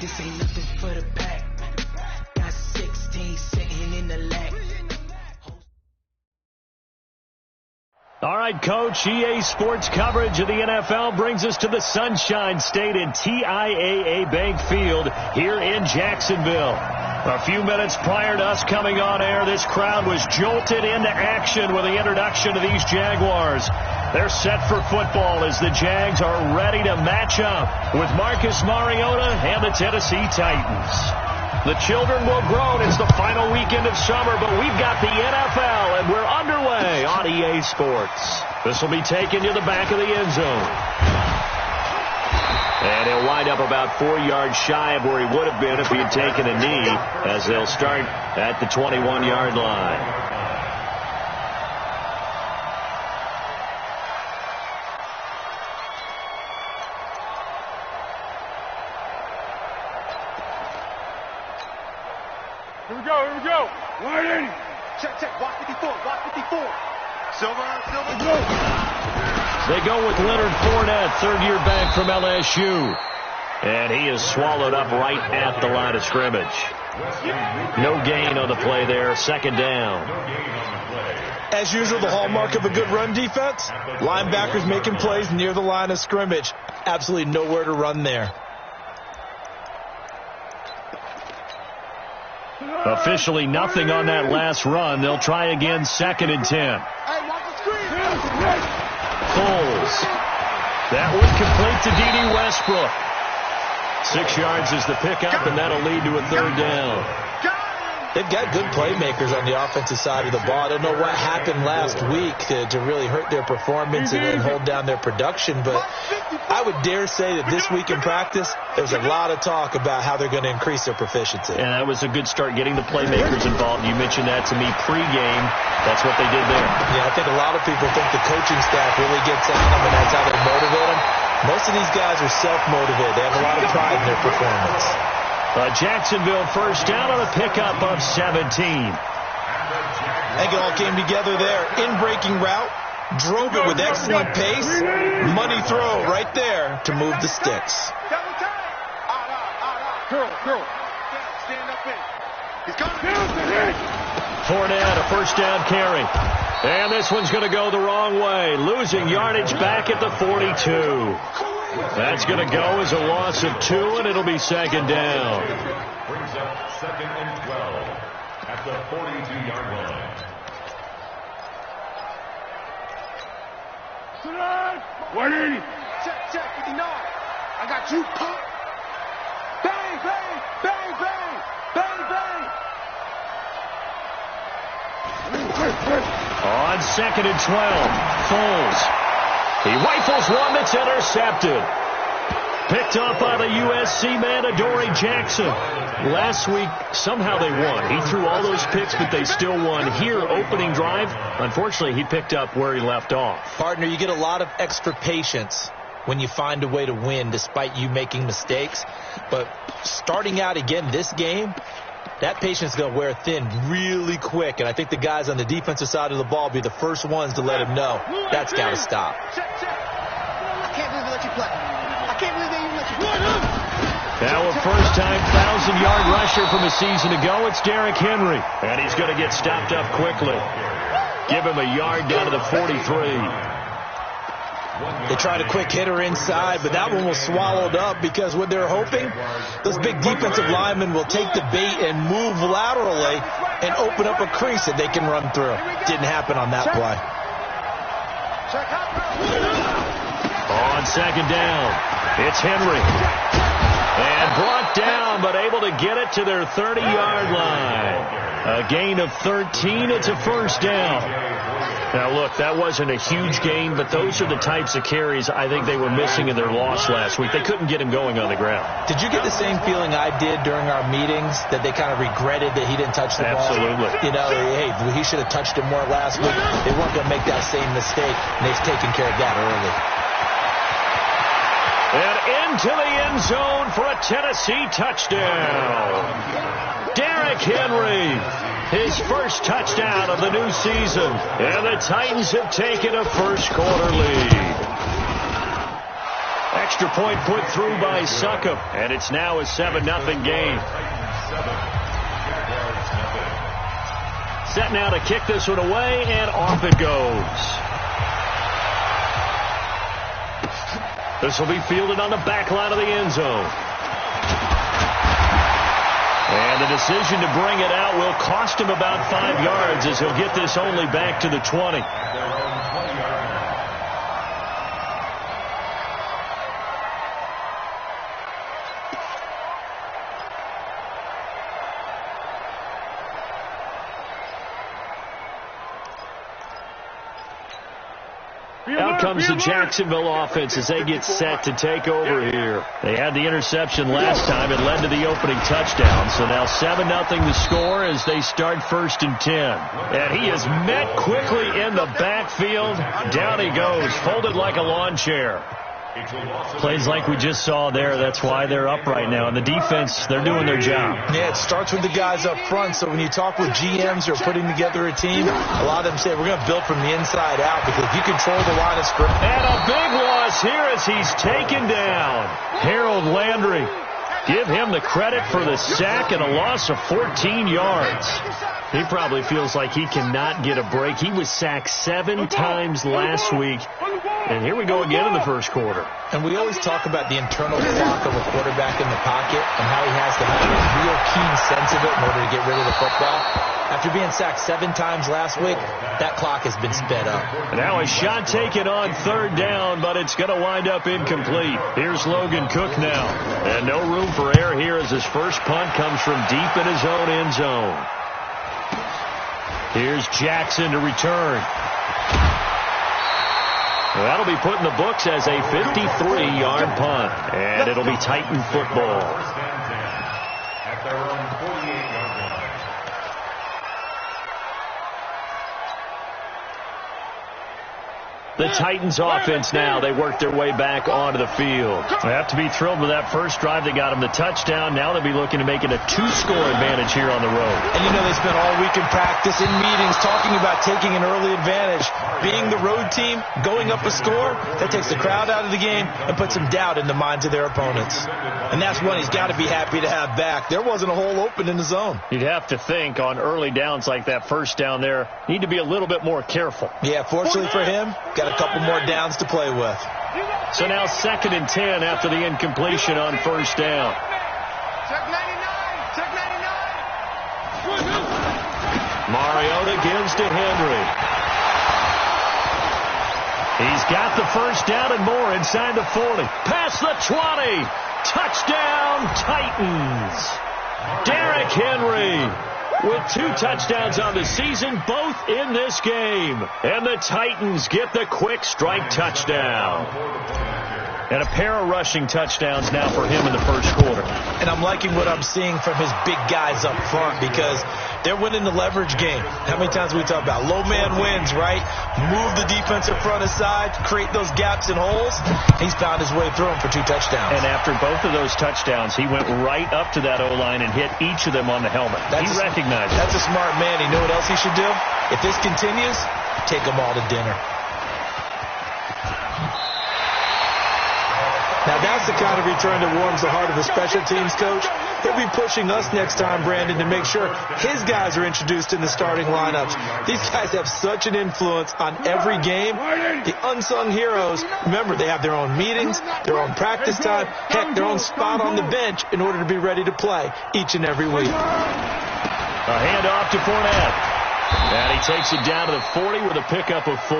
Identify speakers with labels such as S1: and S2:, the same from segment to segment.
S1: This ain't nothing for the pack. Got 16 sitting in the lap.
S2: All right, Coach, EA Sports coverage of the NFL brings us to the Sunshine State in TIAA Bank Field here in Jacksonville. A few minutes prior to us coming on air, this crowd was jolted into action with the introduction of these Jaguars. They're set for football as the Jags are ready to match up with Marcus Mariota and the Tennessee Titans. The children will grow. It's the final weekend of summer, but we've got the NFL, and we're underway on EA Sports. This will be taken to the back of the end zone. And he'll wind up about 4 yards shy of where he would have been if he had taken a knee, as they'll start at the 21-yard line.
S3: Here we go. Wide 80.
S4: Check. Block 54. Silver.
S3: Go.
S2: They go with Leonard Fournette, third-year back from LSU. And he is swallowed up right at the line of scrimmage. No gain on the play there. Second down.
S5: As usual, the hallmark of a good run defense. Linebackers making plays near the line of scrimmage. Absolutely nowhere to run there.
S2: Officially nothing on that last run. They'll try again, 2nd and 10. Foles. That would complete to D.D. Westbrook. 6 yards is the pickup, and that'll lead to a third down.
S5: They've got good playmakers on the offensive side of the ball. I don't know what happened last week to really hurt their performance and hold down their production, but I would dare say that this week in practice, there's a lot of talk about how they're going to increase their proficiency.
S2: And that was a good start, getting the playmakers involved. You mentioned that to me pregame. That's what they did there.
S5: Yeah, I think a lot of people think the coaching staff really gets on them, and that's how they motivate them. Most of these guys are self-motivated. They have a lot of pride in their performance.
S2: Jacksonville first down on a pickup of 17.
S5: I think it all came together there. In-breaking route, drove it with excellent pace. Money throw right there to move the sticks.
S4: Curl. Stand up in. He's coming.
S2: Fournette, a first down carry. And this one's going to go the wrong way. Losing yardage back at the 42. That's going to go as a loss of 2, and it'll be second down.
S6: Brings up 2nd and 12 at the 42-yard line.
S3: Wide 80.
S4: Check, 59. I got you. Bang.
S2: On 2nd and 12, Foles. He rifles one that's intercepted. Picked up by the USC man, Adoree Jackson. Last week, somehow they won. He threw all those picks, but they still won. Here, opening drive, unfortunately, he picked up where he left off.
S5: Partner, you get a lot of extra patience when you find a way to win despite you making mistakes. But starting out again this game, that patience is going to wear thin really quick, and I think the guys on the defensive side of the ball will be the first ones to let him know that's got to stop.
S4: I can't believe they let you play. I can't believe they even let you play.
S2: Now a first-time 1,000-yard rusher from a season ago, it's Derrick Henry, and he's going to get stopped up quickly. Give him a yard down to the 43.
S5: They tried a quick hitter inside, but that one was swallowed up because what they're hoping, those big defensive linemen will take the bait and move laterally and open up a crease that they can run through. Didn't happen on that play.
S2: On second down, it's Henry. And brought down, but able to get it to their 30-yard line. A gain of 13. It's a first down. Now, look, that wasn't a huge gain, but those are the types of carries I think they were missing in their loss last week. They couldn't get him going on the ground.
S5: Did you get the same feeling I did during our meetings, that they kind of regretted that he didn't touch the ball?
S2: Absolutely.
S5: You know, hey, he should have touched it more last week. They weren't going to make that same mistake, and they've taken care of that early.
S2: And into the end zone for a Tennessee touchdown. Derrick Henry, his first touchdown of the new season. And the Titans have taken a first-quarter lead. Extra point put through by Succop, and it's now a 7-0 game. Set now to kick this one away, and off it goes. This will be fielded on the back line of the end zone. And the decision to bring it out will cost him about 5 yards, as he'll get this only back to the 20. Out comes the Jacksonville offense as they get set to take over here. They had the interception last time. It led to the opening touchdown. So now 7-0 the score as they start 1st and 10. And he is met quickly in the backfield. Down he goes, folded like a lawn chair. Plays like we just saw there. That's why they're up right now. And the defense, they're doing their job.
S5: Yeah, it starts with the guys up front. So when you talk with GMs who are putting together a team, a lot of them say we're going to build from the inside out because if you control the line of scrimmage.
S2: And a big loss here as he's taken down. Harold Landry. Give him the credit for the sack and a loss of 14 yards. He probably feels like he cannot get a break. He was sacked 7 times last week. And here we go again in the first quarter.
S5: And we always talk about the internal clock of a quarterback in the pocket and how he has to have a real keen sense of it in order to get rid of the football. After being sacked 7 times last week, that clock has been sped up.
S2: Now a shot taken on 3rd down, but it's going to wind up incomplete. Here's Logan Cook now. And no room for error here as his first punt comes from deep in his own end zone. Here's Jackson to return. That'll be put in the books as a 53-yard punt. And it'll be Titan football.
S6: At their own 48-yard line.
S2: The Titans offense now, they work their way back onto the field. They have to be thrilled with that first drive. They got them the touchdown. Now they'll be looking to make it a 2-score advantage here on the road.
S5: And you know they spent all week in practice, in meetings, talking about taking an early advantage. Being the road team, going up a score, that takes the crowd out of the game and puts some doubt in the minds of their opponents. And that's one he's got to be happy to have back. There wasn't a hole open in the zone.
S2: You'd have to think on early downs like that first down there, need to be a little bit more careful.
S5: Yeah, fortunately for him, got a couple more downs to play with.
S2: So now 2nd and 10 after the incompletion on 1st down.
S4: Check 99. Check 99.
S2: Mariota gives to Henry. He's got the first down and more inside the 40. Past the 20. Touchdown, Titans. Derrick Henry with 2 touchdowns on the season, both in this game. And the Titans get the quick strike touchdown. And a pair of rushing touchdowns now for him in the first quarter.
S5: And I'm liking what I'm seeing from his big guys up front because they're winning the leverage game. How many times we talk about low man wins, right? Move the defensive front aside, create those gaps and holes. He's found his way through them for 2 touchdowns.
S2: And after both of those touchdowns, he went right up to that O-line and hit each of them on the helmet. He recognized it.
S5: That's a smart man. You know what else he should do? If this continues, take them all to dinner. Now, that's the kind of return that warms the heart of the special teams coach. He'll be pushing us next time, Brandon, to make sure his guys are introduced in the starting lineups. These guys have such an influence on every game. The unsung heroes, remember, they have their own meetings, their own practice time, heck, their own spot on the bench in order to be ready to play each and every week.
S2: A handoff to Fournette. And he takes it down to the 40 with a pickup of 4.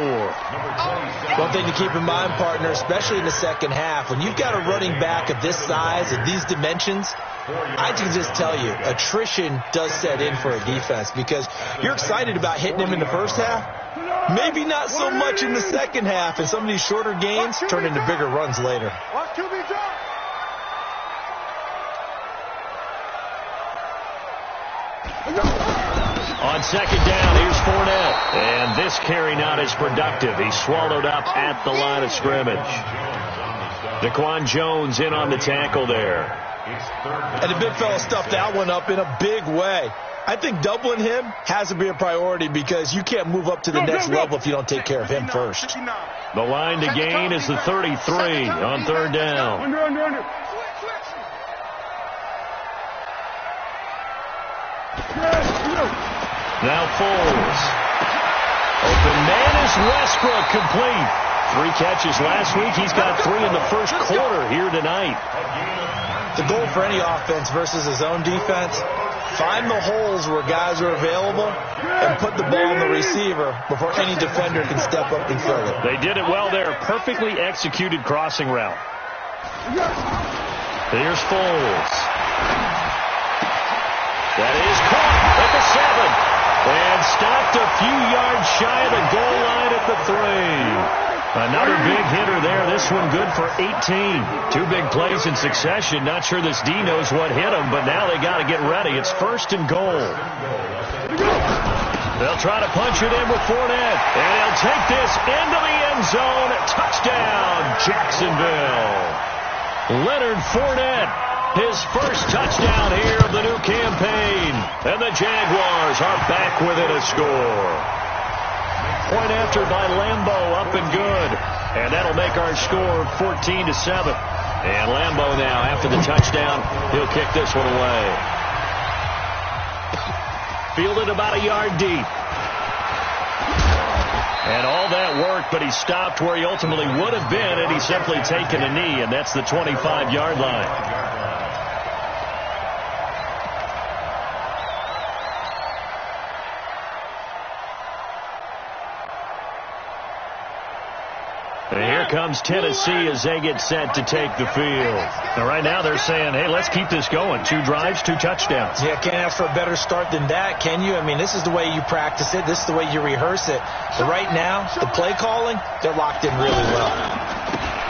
S5: One thing to keep in mind, partner, especially in the second half, when you've got a running back of this size and these dimensions, I can just tell you, attrition does set in for a defense because you're excited about hitting him in the first half. Maybe not so much in the second half, and some of these shorter gains turn into bigger runs later.
S2: On 2nd down, here's Fournette. And this carry not as productive. He's swallowed up at the line of scrimmage. Daquan Jones in on the tackle there.
S5: And the big fella stuffed that one up in a big way. I think doubling him has to be a priority because you can't move up to the next level if you don't take care of him first.
S2: The line to gain is the 33 on third down.
S3: Under.
S2: Now Foles. Open man is Westbrook, complete. 3 catches last week. He's got 3 in the first quarter here tonight.
S5: The goal for any offense versus his own defense, find the holes where guys are available and put the ball in the receiver before any defender can step up and fill it.
S2: They did it well there. Perfectly executed crossing route. Here's Foles. That is caught at the 7. And stopped a few yards shy of the goal line at the 3. Another big hitter there. This one good for 18. 2 big plays in succession. Not sure this D knows what hit him, but now they got to get ready. It's 1st and goal. They'll try to punch it in with Fournette. And he'll take this into the end zone. Touchdown, Jacksonville. Leonard Fournette. His first touchdown here of the new campaign. And the Jaguars are back within a score. Point after by Lambeau, up and good. And that'll make our score 14-7. And Lambeau now, after the touchdown, he'll kick this one away. Fielded about a yard deep. And all that work, but he stopped where he ultimately would have been had he simply taken a knee, and that's the 25-yard line. And here comes Tennessee as they get set to take the field. Now, right now they're saying, hey, let's keep this going. 2 drives, 2 touchdowns.
S5: Yeah, can't ask for a better start than that, can you? I mean, this is the way you practice it. This is the way you rehearse it. But right now, the play calling, they're locked in really well.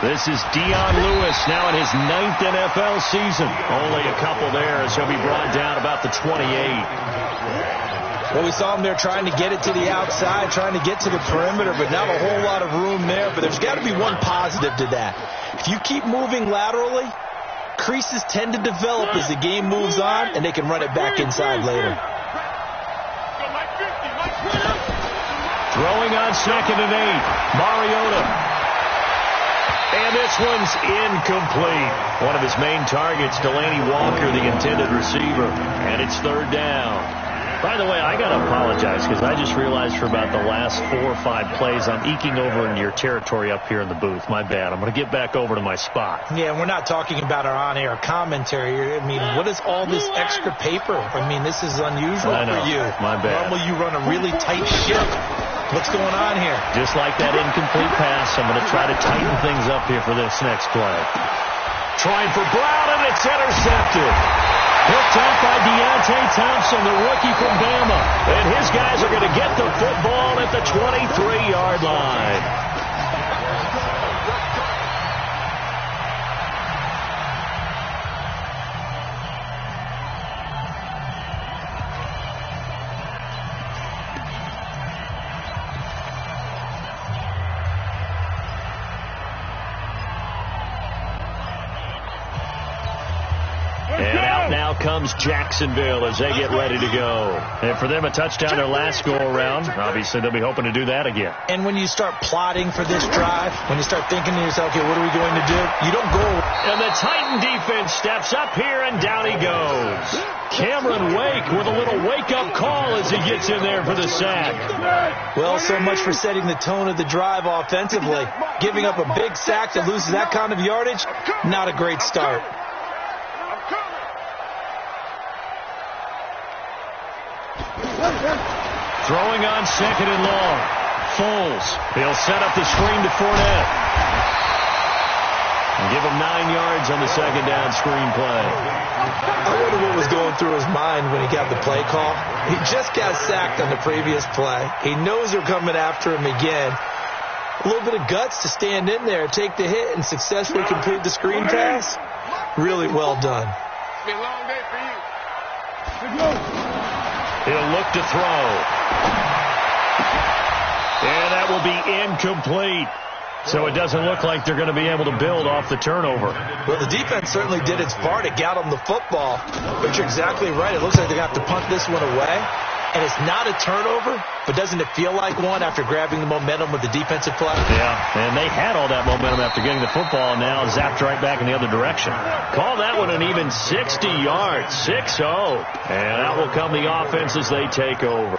S2: This is Dion Lewis now in his 9th NFL season. Only a couple there as he'll be brought down about the 28.
S5: Well, we saw him there trying to get it to the outside, trying to get to the perimeter, but not a whole lot of room there. But there's got to be one positive to that. If you keep moving laterally, creases tend to develop as the game moves on, and they can run it back inside later.
S2: Throwing on 2nd and 8. Mariota. And this one's incomplete. One of his main targets, Delaney Walker, the intended receiver. And it's 3rd down. By the way, I got to apologize because I just realized for about the last 4 or 5 plays I'm eking over into your territory up here in the booth. My bad. I'm going to get back over to my spot.
S5: Yeah, we're not talking about our on-air commentary. I mean, what is all this extra paper? I mean, this is unusual for you.
S2: My bad.
S5: Normally you run a really tight ship. What's going on here?
S2: Just like that incomplete pass, I'm going to try to tighten things up here for this next play. Trying for Brown, and it's intercepted. Picked up by Deontay Thompson, the rookie from Bama. And his guys are going to get the football at the 23-yard line. Now comes Jacksonville as they get ready to go. And for them, a touchdown their last go-around. Obviously, they'll be hoping to do that again.
S5: And when you start plotting for this drive, when you start thinking to yourself, okay, what are we going to do? You don't go.
S2: And the Titan defense steps up here, and down he goes. Cameron Wake with a little wake-up call as he gets in there for the sack.
S5: Well, so much for setting the tone of the drive offensively. Giving up a big sack that loses that kind of yardage, not a great start.
S2: Throwing on 2nd and long. Foles. He'll set up the screen to Fournette. And give him 9 yards on the 2nd down screen play.
S5: I wonder what was going through his mind when he got the play call. He just got sacked on the previous play. He knows they're coming after him again. A little bit of guts to stand in there, take the hit, and successfully complete the screen pass. Really well done.
S3: It's been a long day for you.
S2: He'll look to throw. And that will be incomplete. So it doesn't look like they're going to be able to build off the turnover.
S5: Well, the defense certainly did its part to get them the football. But you're exactly right. It looks like they're going to have to punt this one away. and it's not a turnover, but doesn't it feel like one after grabbing the momentum with the defensive play?
S2: Yeah, and they had all that momentum after getting the football, and now zapped right back in the other direction. Call that one an even 60 yards, 6-0. And out will come the offense as they take over.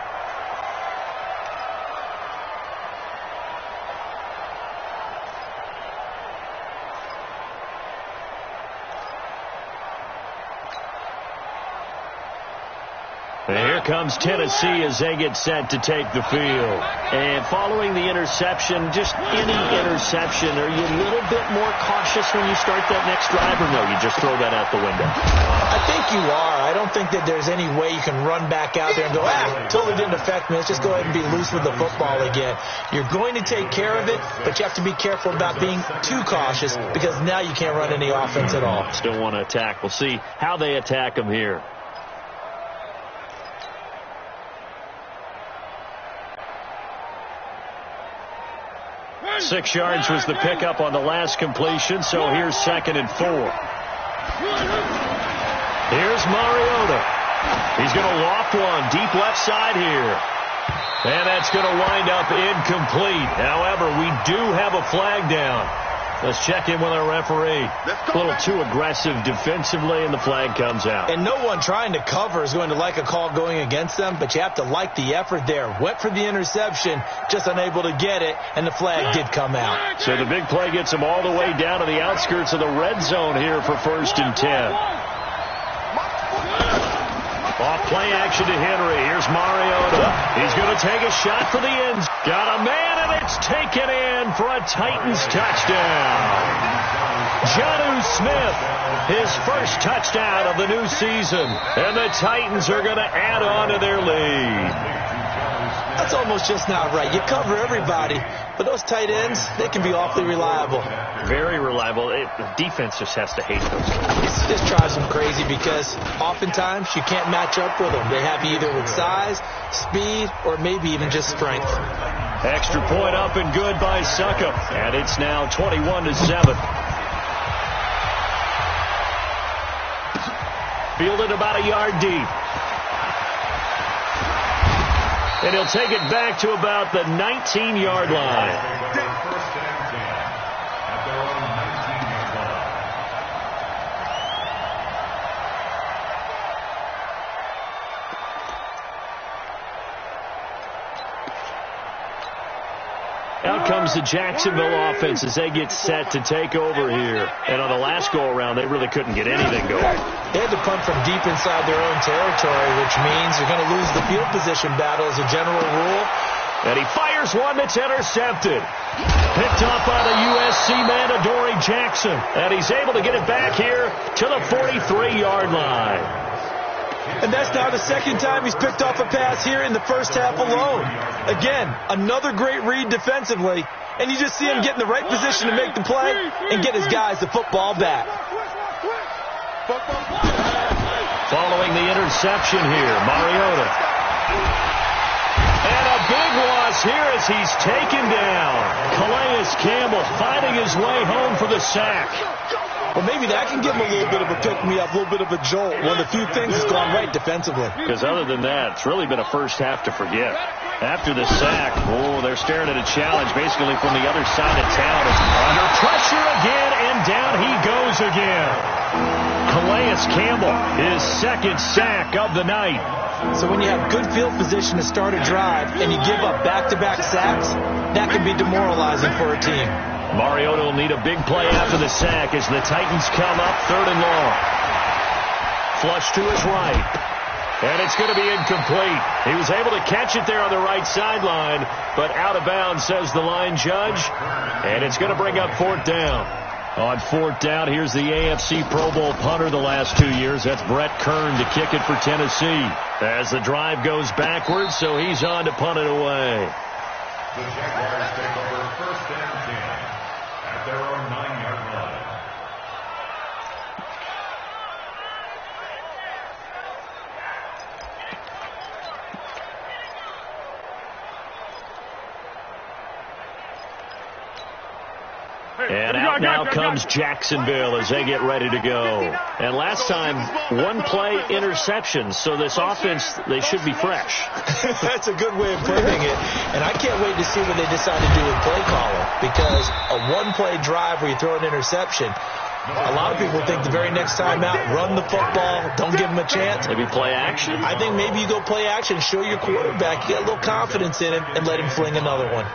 S2: Here comes Tennessee as they get set to take the field. And following the interception, just any interception, are you a little bit more cautious when you start that next drive, or no, you just throw that out the window?
S5: I think you are. I don't think that there's any way you can run back out there and go, totally didn't affect me. Let's just go ahead and be loose with the football again. You're going to take care of it, but you have to be careful about being too cautious because now you can't run any offense at all.
S2: Still want to attack. We'll see how they attack them here. 6 yards was the pickup on the last completion, so here's 2nd and 4. Here's Mariota. He's going to loft one deep left side here. And that's going to wind up incomplete. However, we do have a flag down. Let's check in with our referee. A little too aggressive defensively, and the flag comes out.
S5: And no one trying to cover is going to like a call going against them, but you have to like the effort there. Went for the interception, just unable to get it, and the flag did come out.
S2: So the big play gets them all the way down to the outskirts of the red zone here for 1st and 10. Off play action to Henry. Here's Mariota. He's going to take a shot for the end. Got a man, and it's taken in for a Titans touchdown. Jonnu Smith, his first touchdown of the new season. And the Titans are going to add on to their lead.
S5: That's almost just not right. You cover everybody, but those tight ends, they can be awfully reliable.
S2: Very reliable. The defense just has to hate those guys.
S5: This drives them crazy because oftentimes you can't match up with them. They have you either with size, speed, or maybe even just strength.
S2: Extra point up and good by Succop. And it's now 21-7. Fielded about a yard deep. And he'll take it back to about the 19-yard line. Out comes the Jacksonville offense as they get set to take over here. And on the last go-around, they really couldn't get anything going.
S5: They had to punt from deep inside their own territory, which means you're going to lose the field position battle as a general rule.
S2: And he fires one that's intercepted. Picked off by the USC man, Adoree Jackson. And he's able to get it back here to the 43-yard line.
S5: And that's now the second time he's picked off a pass here in the first half alone. Again, another great read defensively. And you just see him get in the right position to make the play and get his guys the football back.
S2: Following the interception here, Mariota. And a big loss here as he's taken down. Calais Campbell fighting his way home for the sack.
S5: Well, maybe that can give him a little bit of a pick-me-up, a little bit of a jolt. One of the few things that's gone right defensively.
S2: Because other than that, it's really been a first half to forget. After the sack, they're staring at a challenge basically from the other side of town. It's under pressure again, and down he goes again. Calais Campbell, his second sack of the night.
S5: So when you have good field position to start a drive and you give up back-to-back sacks, that can be demoralizing for a team.
S2: Mariota will need a big play after the sack as the Titans come up 3rd and long. Flush to his right. And it's going to be incomplete. He was able to catch it there on the right sideline, but out of bounds, says the line judge. And it's going to bring up 4th down. On 4th down, here's the AFC Pro Bowl punter the last 2 years. That's Brett Kern to kick it for Tennessee. As the drive goes backwards, so he's on to punt it away.
S6: The Jaguars take over 1st and 10 at their own 9-yard line.
S2: And out Now comes Jacksonville as they get ready to go. And last time, one play interception. So this offense, they should be fresh.
S5: That's a good way of putting it. And I can't wait to see what they decide to do with play caller. Because a one-play drive where you throw an interception, a lot of people think the very next time out, run the football, don't give them a chance.
S2: Maybe play action?
S5: I think maybe you go play action, show your quarterback, you got a little confidence in him, and let him fling another one.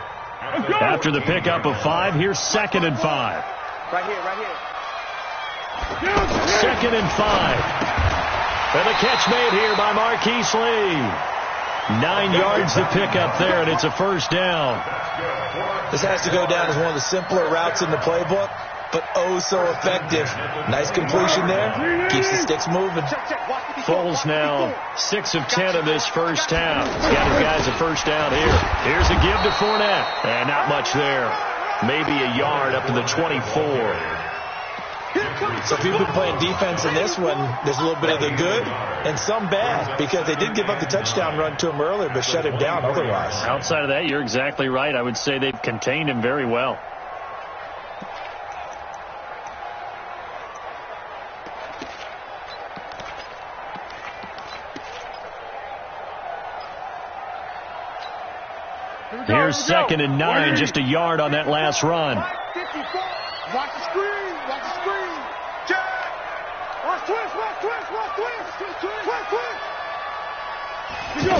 S2: After the pickup of 5, here's 2nd and 5.
S4: Right here, right here.
S2: 2nd and 5. And the catch made here by Marquise Lee. 9 yards to pick up there, and it's a first down.
S5: This has to go down as one of the simpler routes in the playbook, but oh so effective. Nice completion there. Keeps the sticks moving.
S2: Foles now 6 of 10 in this first half. He's got his guys a first down here. Here's a give to Fournette. And not much there. Maybe a yard up to the 24.
S5: So if you've been playing defense in this one, there's a little bit of the good and some bad, because they did give up the touchdown run to him earlier, but shut him down otherwise.
S2: Outside of that, you're exactly right. I would say they've contained him very well. Here's 2nd and 9, just a yard on that last run.
S3: Watch the screen. Watch the screen. Jack. Watch twist. Watch twist. Watch twist. Twist, twist. Twist, twist. Here we go.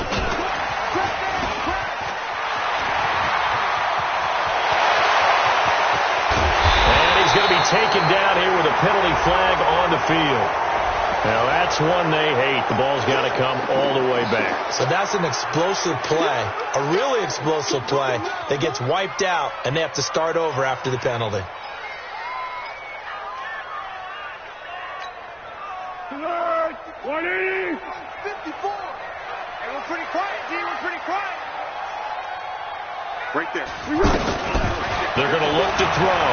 S2: And he's going to be taken down here with a penalty flag on the field. Now, that's one they hate. The ball's got to come all the way back.
S5: So that's an explosive play, a really explosive play that gets wiped out, and they have to start over after the penalty.
S3: Alert. 180. 54. Hey, we're pretty quiet, G. We're pretty quiet. Right there.
S2: They're going to look to throw.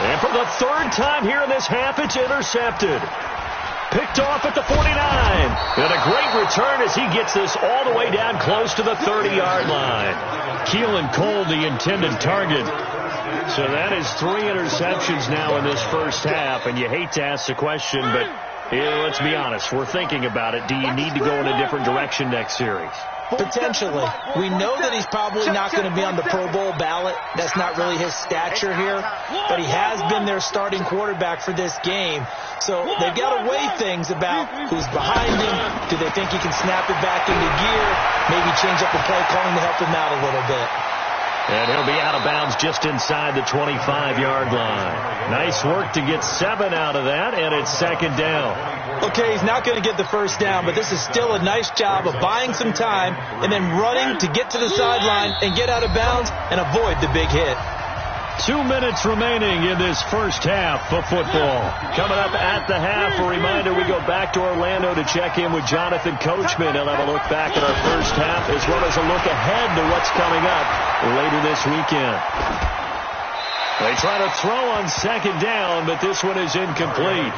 S2: And for the 3rd time here in this half, it's intercepted. Picked off at the 49. And a great return as he gets this all the way down close to the 30-yard line. Keelan Cole, the intended target. So that is 3 interceptions now in this first half. And you hate to ask the question, but let's be honest. We're thinking about it. Do you need to go in a different direction next series?
S5: Potentially. We know that he's probably not going to be on the Pro Bowl ballot. That's not really his stature here. But he has been their starting quarterback for this game. So they've got to weigh things about who's behind him. Do they think he can snap it back into gear? Maybe change up the play calling to help him out a little bit.
S2: And he'll be out of bounds just inside the 25-yard line. Nice work to get 7 out of that, and it's 2nd down.
S5: Okay, he's not going to get the first down, but this is still a nice job of buying some time and then running to get to the sideline and get out of bounds and avoid the big hit.
S2: 2 minutes remaining in this first half of football. Coming up at the half, a reminder, we go back to Orlando to check in with Jonathan Coachman. He'll have a look back at our first half as well as a look ahead to what's coming up later this weekend. They try to throw on 2nd down, but this one is incomplete.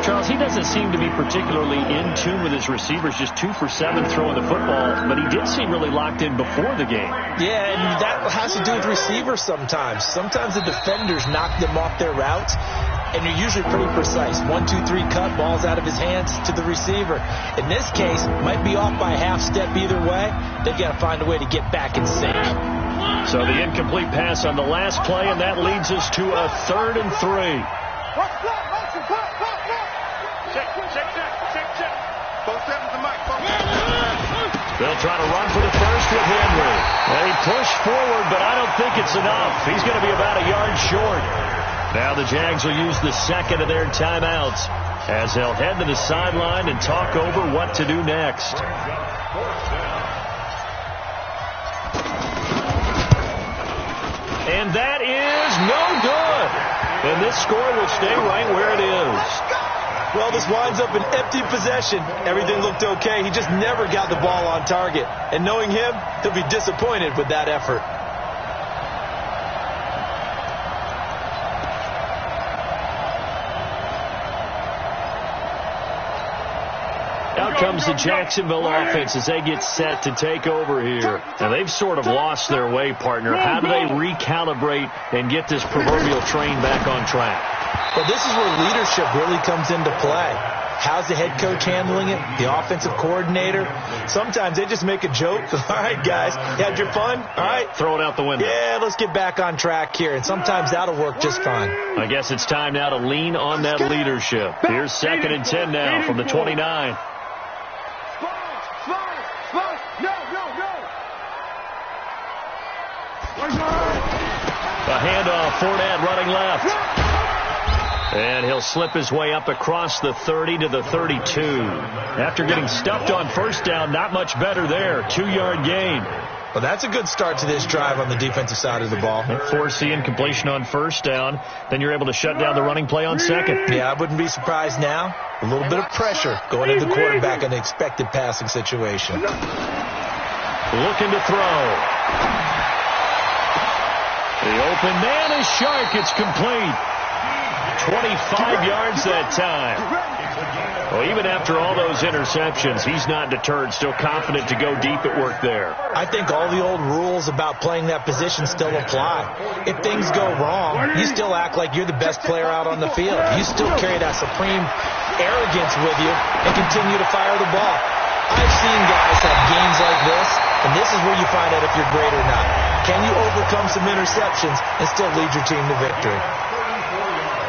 S2: Charles, he doesn't seem to be particularly in tune with his receivers, just 2 for 7 throwing the football, but he did seem really locked in before the game.
S5: Yeah, and that has to do with receivers sometimes. Sometimes the defenders knock them off their routes, and you're usually pretty precise. 1, 2, 3 cut, balls out of his hands to the receiver. In this case, might be off by a half step either way. They've got to find a way to get back in sync.
S2: So the incomplete pass on the last play, and that leads us to a 3rd and 3.
S3: Check. Both steps to Mike.
S2: They'll try to run for the first with Henry. They push forward, but I don't think it's enough. He's going to be about a yard short. Now the Jags will use the 2nd of their timeouts as they'll head to the sideline and talk over what to do next. And that is no good. And this score will stay right where it is.
S5: Well, this winds up an empty possession. Everything looked okay. He just never got the ball on target. And knowing him, he'll be disappointed with that effort.
S2: Now comes the Jacksonville offense as they get set to take over here. Now, they've sort of lost their way, partner. How do they recalibrate and get this proverbial train back on track?
S5: Well, this is where leadership really comes into play. How's the head coach handling it? The offensive coordinator? Sometimes they just make a joke. All right, guys, you had your fun? All right.
S2: Throw it out the window.
S5: Yeah, let's get back on track here. And sometimes that'll work just fine.
S2: I guess it's time now to lean on that leadership. Here's 2nd and 10 now from the 29.
S3: Slide. No.
S2: A handoff, Fournette running left. And he'll slip his way up across the 30 to the 32. After getting stuffed on first down, not much better there. 2-yard gain.
S5: Well, that's a good start to this drive on the defensive side of the ball.
S2: Force the incompletion on first down. Then you're able to shut down the running play on second.
S5: Yeah, I wouldn't be surprised now. A little bit of pressure going into the quarterback in an expected passing situation.
S2: Looking to throw. The open man is Shark. It's complete. 25 yards that time. Well, even after all those interceptions, he's not deterred, still confident to go deep at work there.
S5: I think all the old rules about playing that position still apply. If things go wrong, you still act like you're the best player out on the field. You still carry that supreme arrogance with you and continue to fire the ball. I've seen guys have games like this, and this is where you find out if you're great or not. Can you overcome some interceptions and still lead your team to victory?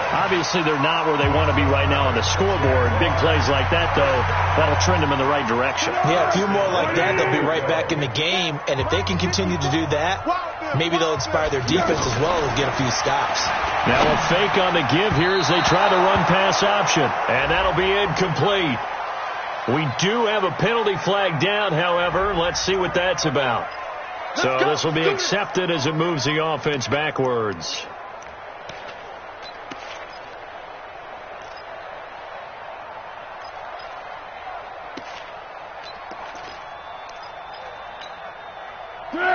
S2: Obviously, they're not where they want to be right now on the scoreboard. Big plays like that, though, that'll trend them in the right direction.
S5: Yeah, a few more like that, they'll be right back in the game. And if they can continue to do that, maybe they'll inspire their defense as well and get a few stops.
S2: Now a fake on the give here as they try to run pass option. And that'll be incomplete. We do have a penalty flag down, however. Let's see what that's about. So this will be accepted as it moves the offense backwards.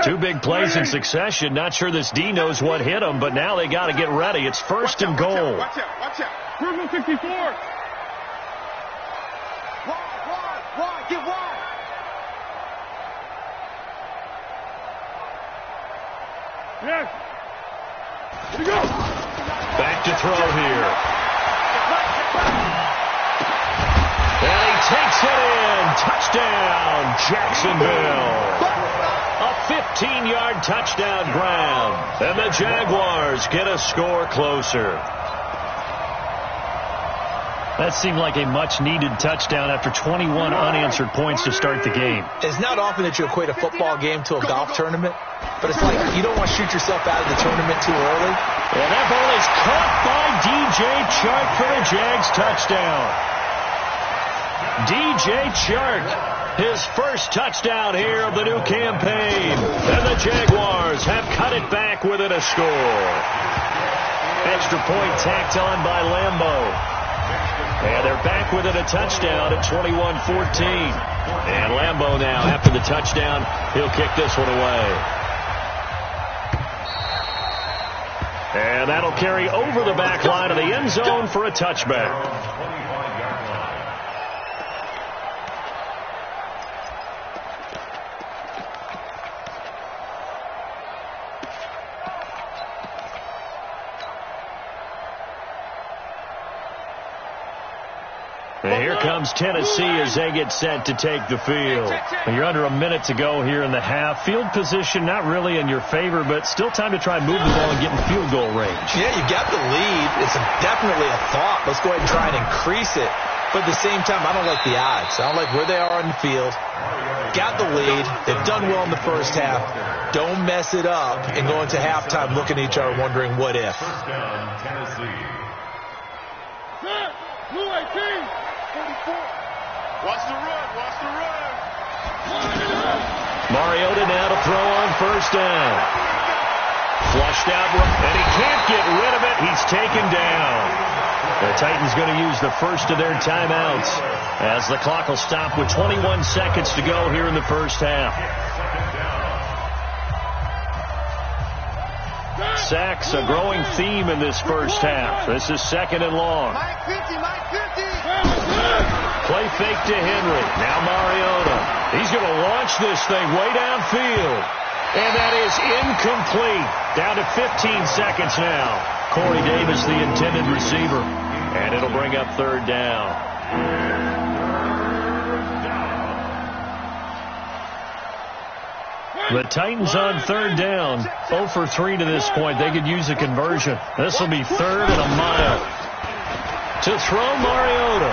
S2: Two big plays in succession. Not sure this D knows what hit him, but now they got to get ready. It's 1st and goal.
S3: Watch out. Purple 64. Wide. Get wide. Yes. Here we go.
S2: Back to throw here. And he takes it in. Touchdown, Jacksonville. A 15-yard touchdown ground. And the Jaguars get a score closer. That seemed like a much-needed touchdown after 21 unanswered points to start the game.
S5: It's not often that you equate a football game to a golf tournament, but it's like you don't want to shoot yourself out of the tournament too early.
S2: And that ball is caught by DJ Chark for the Jags touchdown. DJ Chark, his first touchdown here of the new campaign. And the Jaguars have cut it back within a score. Extra point tacked on by Lambeau. And they're back within a touchdown at 21-14. And Lambeau now, after the touchdown, he'll kick this one away. And that'll carry over the back line of the end zone for a touchback. And here comes Tennessee as they get set to take the field. And you're under a minute to go here in the half. Field position not really in your favor, but still time to try and move the ball and get in field goal range.
S5: Yeah, you got the lead. It's definitely a thought. Let's go ahead and try and increase it. But at the same time, I don't like the odds. I don't like where they are on the field. Got the lead. They've done well in the first half. Don't mess it up and go into halftime looking at each other wondering what if.
S6: First down, Tennessee.
S3: Blue 18. 44. Watch the run.
S2: Mariota now to throw on first down. Flushed out, and he can't get rid of it. He's taken down. The Titans going to use the first of their timeouts as the clock will stop with 21 seconds to go here in the first half. sacks, a growing theme in this first half. This is 2nd and long.
S4: Mike 50, Mike 50.
S2: Play fake to Henry. Now Mariota. He's going to launch this thing way downfield. And that is incomplete. Down to 15 seconds now. Corey Davis, the intended receiver. And it'll bring up 3rd down. The Titans on 3rd down. 0 for 3 to this point. They could use a conversion. This will be 3rd and a mile. To throw Mariota.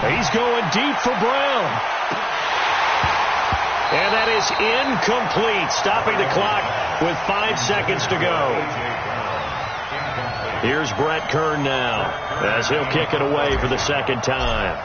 S2: He's going deep for Brown. And that is incomplete. Stopping the clock with 5 seconds to go. Here's Brett Kern now as he'll kick it away for the 2nd time.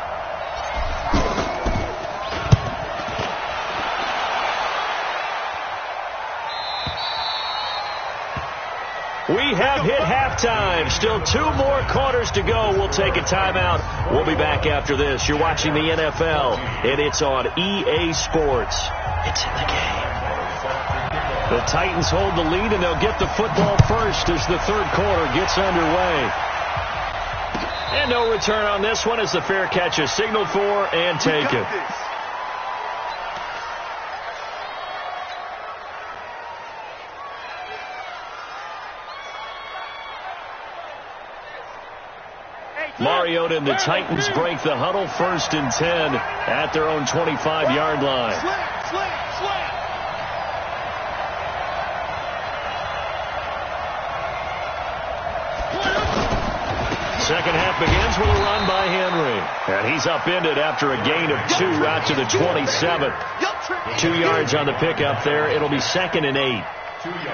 S2: We have hit halftime. Still 2 more quarters to go. We'll take a timeout. We'll be back after this. You're watching the NFL, and it's on EA Sports. It's in the game. The Titans hold the lead, and they'll get the football first as the 3rd quarter gets underway. And no return on this one as the fair catch is signaled for and taken. Mariota and the Titans break the huddle 1st and 10 at their own 25-yard line. Second half begins with a run by Henry. And he's upended after a gain of 2 out to the 27. 2 yards on the pickup there. It'll be 2nd and 8.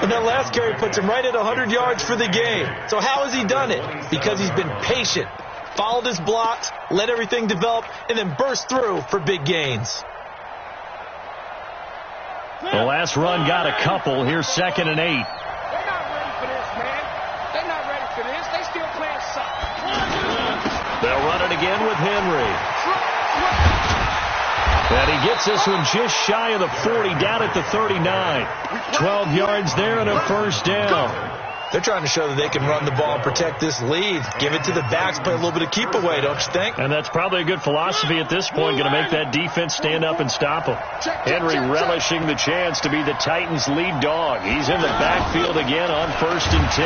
S5: And that last carry puts him right at 100 yards for the game. So how has he done it? Because he's been patient, followed his blocks, let everything develop, and then burst through for big gains.
S2: The last run got a couple. Here's 2nd and 8.
S3: They're not ready for this, man. They're not ready for this. They still playing soccer.
S2: They'll run it again with Henry. And he gets this one just shy of the 40, down at the 39. 12 yards there and a 1st down.
S5: They're trying to show that they can run the ball and protect this lead. Give it to the backs, play a little bit of keep away, don't you think?
S2: And that's probably a good philosophy at this point, going to make that defense stand up and stop them. Henry relishing the chance to be the Titans' lead dog. He's in the backfield again on 1st and 10.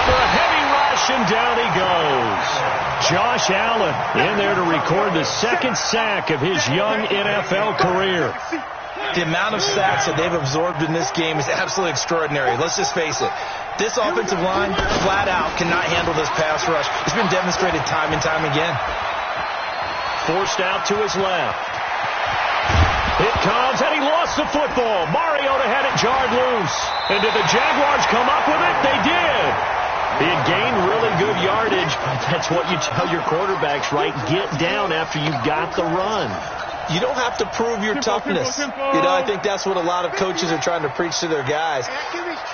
S2: For a heavy rush, and down he goes. Josh Allen in there to record the 2nd sack of his young NFL career.
S5: The amount of sacks that they've absorbed in this game is absolutely extraordinary. Let's just face it. This offensive line, flat out, cannot handle this pass rush. It's been demonstrated time and time again.
S2: Forced out to his left. It comes, and he lost the football. Mariota had it jarred loose. And did the Jaguars come up with it? They did. He had gained really good yardage, but that's what you tell your quarterbacks, right? Get down after you got the run.
S5: You don't have to prove your toughness. You know, I think that's what a lot of coaches are trying to preach to their guys.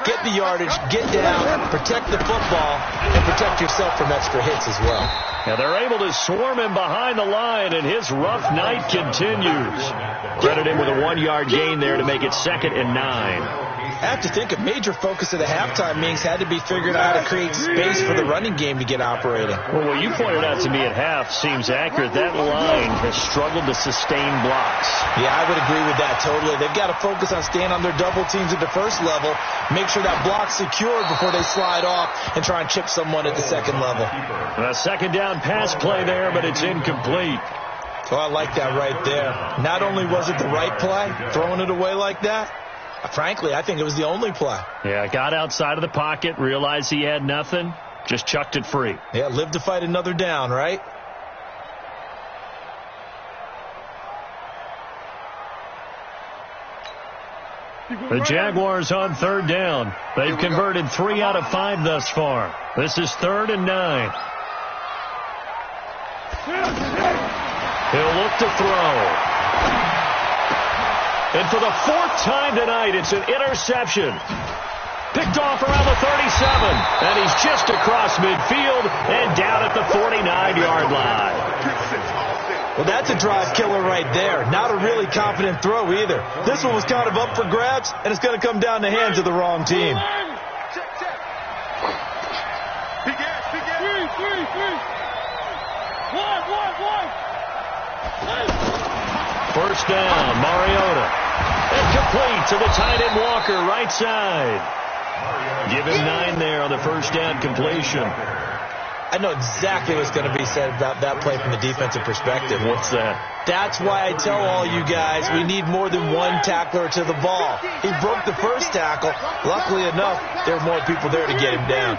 S5: Get the yardage, get down, protect the football, and protect yourself from extra hits as well.
S2: Now they're able to swarm him behind the line, and his rough night continues. Credit him with a 1-yard gain there to make it 2nd and 9.
S5: I have to think a major focus of the halftime meetings had to be figuring out how to create space for the running game to get operating.
S2: Well, what you pointed out to me at half seems accurate. That line has struggled to sustain blocks.
S5: Yeah, I would agree with that totally. They've got to focus on staying on their double teams at the first level, make sure that block's secured before they slide off and try and chip someone at the second level.
S2: A 2nd down pass play there, but it's incomplete.
S5: Oh, I like that right there. Not only was it the right play, throwing it away like that, frankly, I think it was the only play.
S2: Yeah, got outside of the pocket, realized he had nothing, just chucked it free.
S5: Yeah, live to fight another down, right?
S2: The Jaguars on 3rd down. They've converted 3 out of 5 thus far. This is 3rd and 9. He'll look to throw. And for the 4th time tonight, it's an interception. Picked off around the 37. And he's just across midfield and down at the 49-yard line.
S5: Well, that's a drive killer right there. Not a really confident throw either. This one was kind of up for grabs, and it's going to come down the hands of the wrong team.
S3: Check, check. Big ass, big ass. Three. One.
S2: First down, Mariota. Incomplete to the tight end Walker, right side. Give him 9 there on the first down completion.
S5: I know exactly what's going to be said about that play from the defensive perspective.
S2: What's that?
S5: That's why I tell all you guys we need more than one tackler to the ball. He broke the first tackle. Luckily enough, there were more people there to get him down.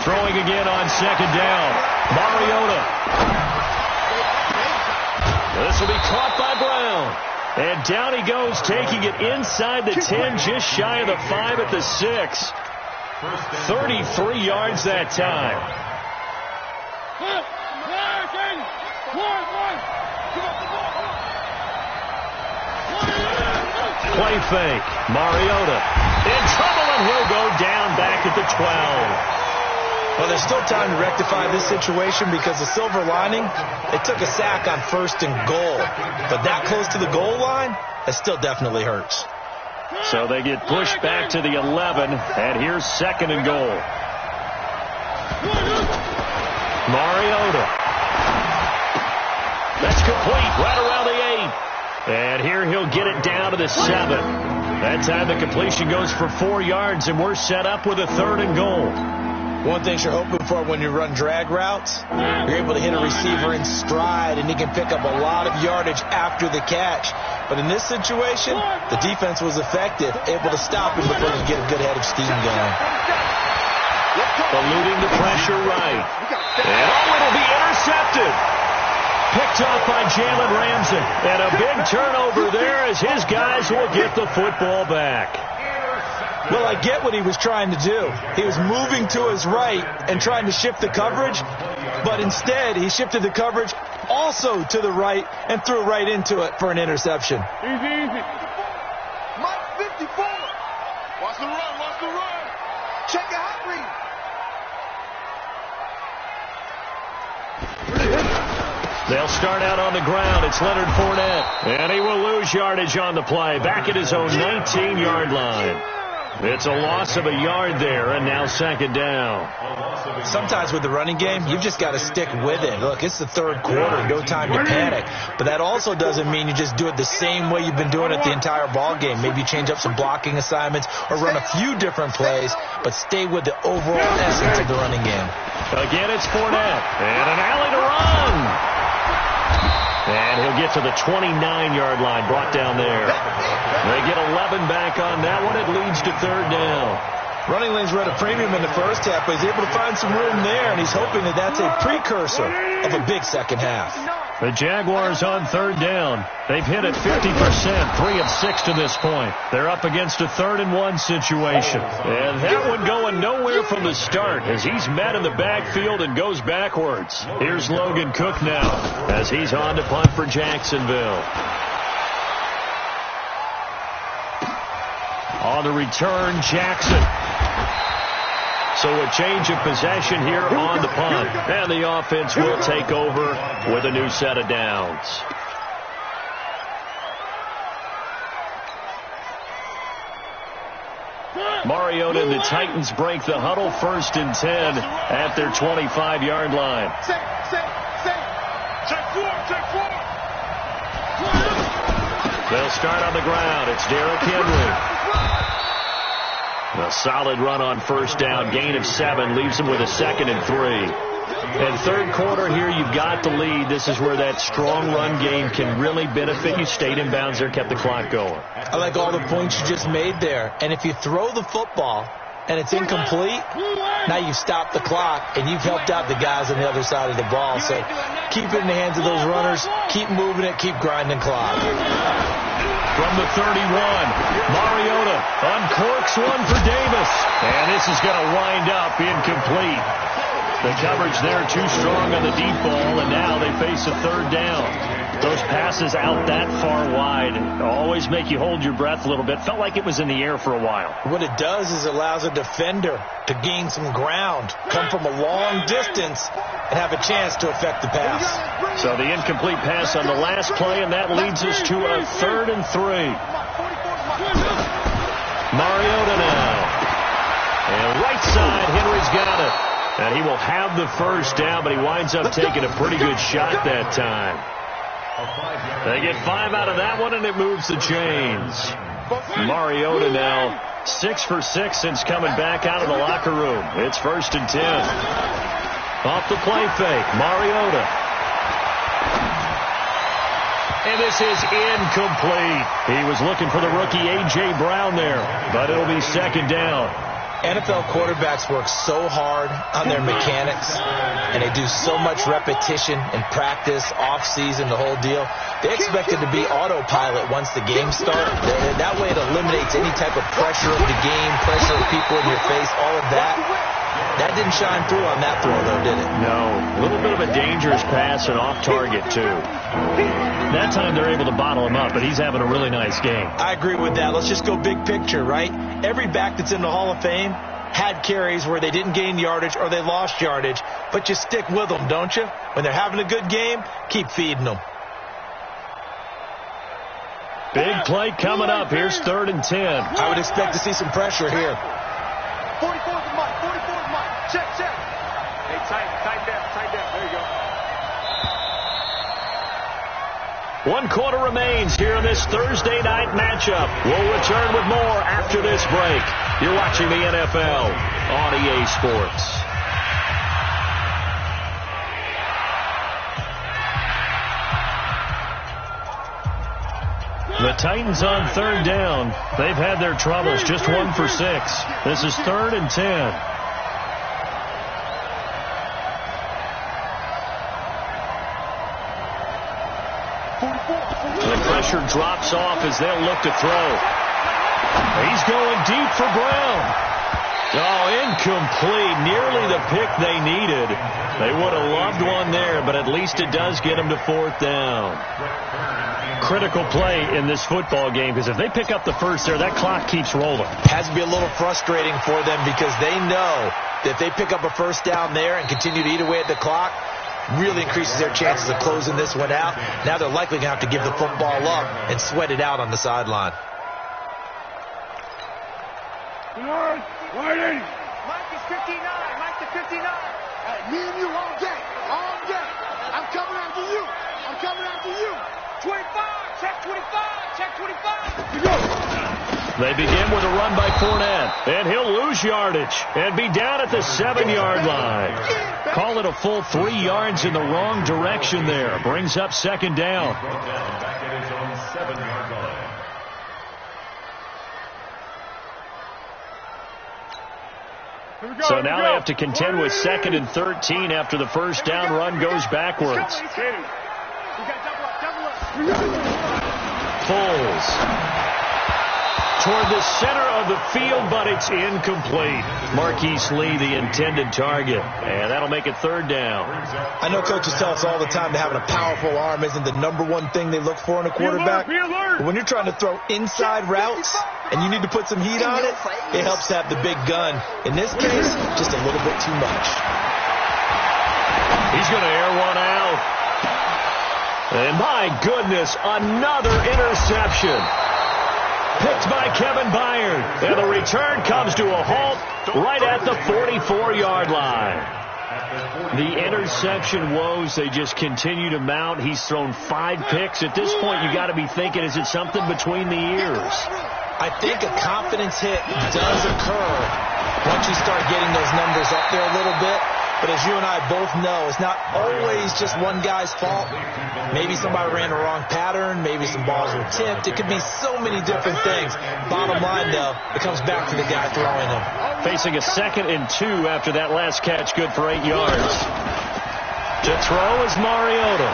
S2: Throwing again on second down. Mariota. This will be caught by Brown. And down he goes, taking it inside the 10, just shy of the 5 at the 6. 33 yards that time. Play fake. Mariota in trouble, and he'll go down back at the 12.
S5: Well, there's still time to rectify this situation because the silver lining, they took a sack on 1st and goal. But that close to the goal line, that still definitely hurts.
S2: So they get pushed back to the 11, and here's 2nd and goal. Mariota. That's complete right around the 8. And here he'll get it down to the 7. That time the completion goes for 4 yards, and we're set up with a 3rd and goal.
S5: One thing you're hoping for when you run drag routes, you're able to hit a receiver in stride, and he can pick up a lot of yardage after the catch. But in this situation, the defense was effective, able to stop him before he could get a good head of steam going.
S2: Eluding the pressure right. And it'll be intercepted. Picked off by Jalen Ramsey. And a big turnover there as his guys will get the football back.
S5: Well, I get what he was trying to do. He was moving to his right and trying to shift the coverage, but instead he shifted the coverage also to the right and threw right into it for an interception.
S3: Easy. Mike 54. Watch the run. Check your hot read.
S2: They'll start out on the ground. It's Leonard Fournette. And he will lose yardage on the play. Back at his own 19-yard line. It's a loss of a yard there, and now 2nd down.
S5: Sometimes with the running game, you've just got to stick with it. Look, it's the 3rd quarter, no time to panic. But that also doesn't mean you just do it the same way you've been doing it the entire ball game. Maybe change up some blocking assignments or run a few different plays, but stay with the overall essence of the running game.
S2: Again, it's Fournette, and an alley to run. And he'll get to the 29-yard line, brought down there. They get 11 back on that one. It leads to 3rd down.
S5: Running lanes were at a premium in the first half, but he's able to find some room there, and he's hoping that that's a precursor of a big second half.
S2: The Jaguars on 3rd down. They've hit it 50%, 3 of 6 to this point. They're up against a 3rd and 1 situation. And that one going nowhere from the start as he's met in the backfield and goes backwards. Here's Logan Cook now as he's on to punt for Jacksonville. On the return, Jackson. So a change of possession here on the punt. And the offense will take over with a new set of downs. Mariota and the Titans break the huddle, 1st and 10 at their 25-yard line. They'll start on the ground. It's Derrick Henry. A solid run on 1st down, gain of 7, leaves them with a 2nd and 3. And 3rd quarter here, you've got the lead. This is where that strong run game can really benefit you. Stayed in bounds there, kept the clock going.
S5: I like all the points you just made there. And if you throw the football and it's incomplete, now you've stopped the clock and you've helped out the guys on the other side of the ball. So keep it in the hands of those runners, keep moving it, keep grinding clock.
S2: From the 31, Mariota uncorks one for Davis. And this is going to wind up incomplete. The coverage there too strong on the deep ball, and now they face a third down. Those passes out that far wide always make you hold your breath a little bit. Felt like it was in the air for a while.
S5: What it does is it allows a defender to gain some ground, come from a long distance, and have a chance to affect the pass.
S2: So the incomplete pass on the last play, and that leads us to a 3rd and 3. Mariota now. And right side, Henry's got it. And he will have the first down, but he winds up taking a pretty good shot that time. They get 5 out of that one, and it moves the chains. Mariota now 6 for 6 since coming back out of the locker room. It's 1st and 10. Off the play fake, Mariota. And this is incomplete. He was looking for the rookie A.J. Brown there, but it'll be 2nd down.
S5: NFL quarterbacks work so hard on their mechanics, and they do so much repetition and practice, off-season, the whole deal. They expect it to be autopilot once the game starts. That way it eliminates any type of pressure of the game, pressure of people in your face, all of that. That didn't shine through on that throw, though, did it?
S2: No. A little bit of a dangerous pass and off target, too. That time they're able to bottle him up, but he's having a really nice game.
S5: I agree with that. Let's just go big picture, right? Every back that's in the Hall of Fame had carries where they didn't gain yardage or they lost yardage, but you stick with them, don't you? When they're having a good game, keep feeding them.
S2: Big play coming up. Here's 3rd and 10.
S5: I would expect to see some pressure here.
S3: 44's Mike. 44's Mike. Check. Hey, tight down. There you go.
S2: 1 quarter remains here in this Thursday night matchup. We'll return with more after this break. You're watching the NFL on EA Sports. The Titans on 3rd down. They've had their troubles, just 1 for 6. This is 3rd and 10. The pressure drops off as they'll look to throw. He's going deep for Brown. Oh, incomplete. Nearly the pick they needed. They would have loved one there, but at least it does get them to 4th down. Critical play in this football game, because if they pick up the first there, that clock keeps rolling.
S5: Has to be a little frustrating for them because they know that if they pick up a first down there and continue to eat away at the clock, really increases their chances of closing this one out. Now they're likely going to have to give the football up and sweat it out on the sideline.
S3: Mike is 59. Mike to 59. Hey, me and you all day. All day. I'm coming after you. 25. Check 25. Check 25. Go.
S2: They begin with a run by Fournette, and he'll lose yardage and be down at the 7-yard line. Call it a full 3 yards in the wrong direction there. Brings up 2nd down.
S6: Back at his own 7-yard line.
S2: So now they have to contend with 2nd and 13 after the first down run goes backwards. Foles toward the center of the field, but it's incomplete. Marquise Lee, the intended target, and that'll make it 3rd down.
S5: I know coaches tell us all the time that having a powerful arm isn't the #1 thing they look for in a quarterback. But when you're trying to throw inside routes and you need to put some heat on it, it helps to have the big gun. In this case, just a little bit too much.
S2: He's going to air one out. And my goodness, another interception. Picked by Kevin Byard. And the return comes to a halt right at the 44-yard line. The interception woes, they just continue to mount. He's thrown 5 picks. At this point, you got to be thinking, is it something between the ears?
S5: I think a confidence hit does occur once you start getting those numbers up there a little bit. But as you and I both know, it's not always just one guy's fault. Maybe somebody ran the wrong pattern. Maybe some balls were tipped. It could be so many different things. Bottom line, though, it comes back to the guy throwing them.
S2: Facing a 2nd and 2 after that last catch, good for 8 yards. To throw is Mariota.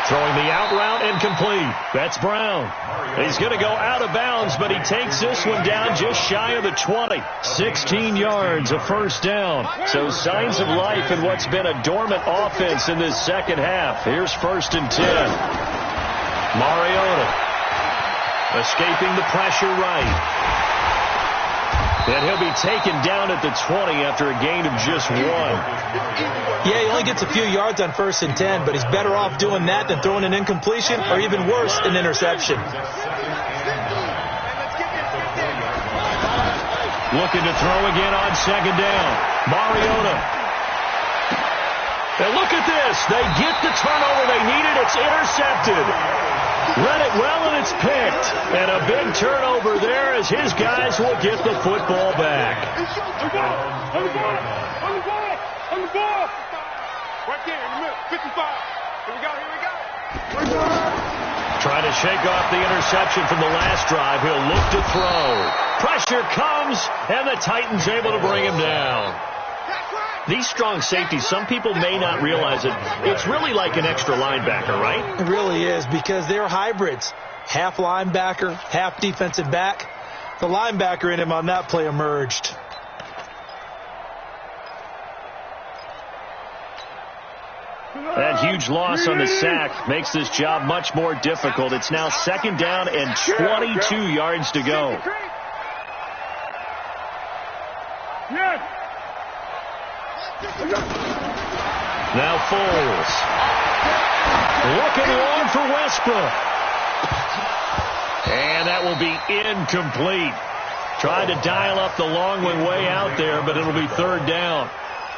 S2: Throwing the out route incomplete. That's Brown. He's going to go out of bounds but he takes this one down just shy of the 20. 16 yards, a first down. So signs of life in what's been a dormant offense in this second half. Here's 1st and 10. Mariota escaping the pressure right. And he'll be taken down at the 20 after a gain of just 1.
S5: Yeah, he only gets a few yards on 1st and 10, but he's better off doing that than throwing an incompletion or even worse, an interception.
S2: Looking to throw again on 2nd down. Mariota. And look at this. They get the turnover they needed. It's intercepted. Read it well, and it's picked. And a big turnover there as his guys will get the football back.
S3: On the ball. Right there in the middle. 55. Here we go.
S2: Trying to shake off the interception from the last drive. He'll look to throw. Pressure comes, and the Titans able to bring him down. These strong safeties, some people may not realize it. It's really like an extra linebacker, right?
S5: It really is, because they're hybrids. Half linebacker, half defensive back. The linebacker in him on that play emerged.
S2: That huge loss on the sack makes this job much more difficult. It's now 2nd down and 22 yards to go. Now Foles. Looking long for Westbrook. And that will be incomplete. Tried to dial up the long way out there, but it'll be 3rd down.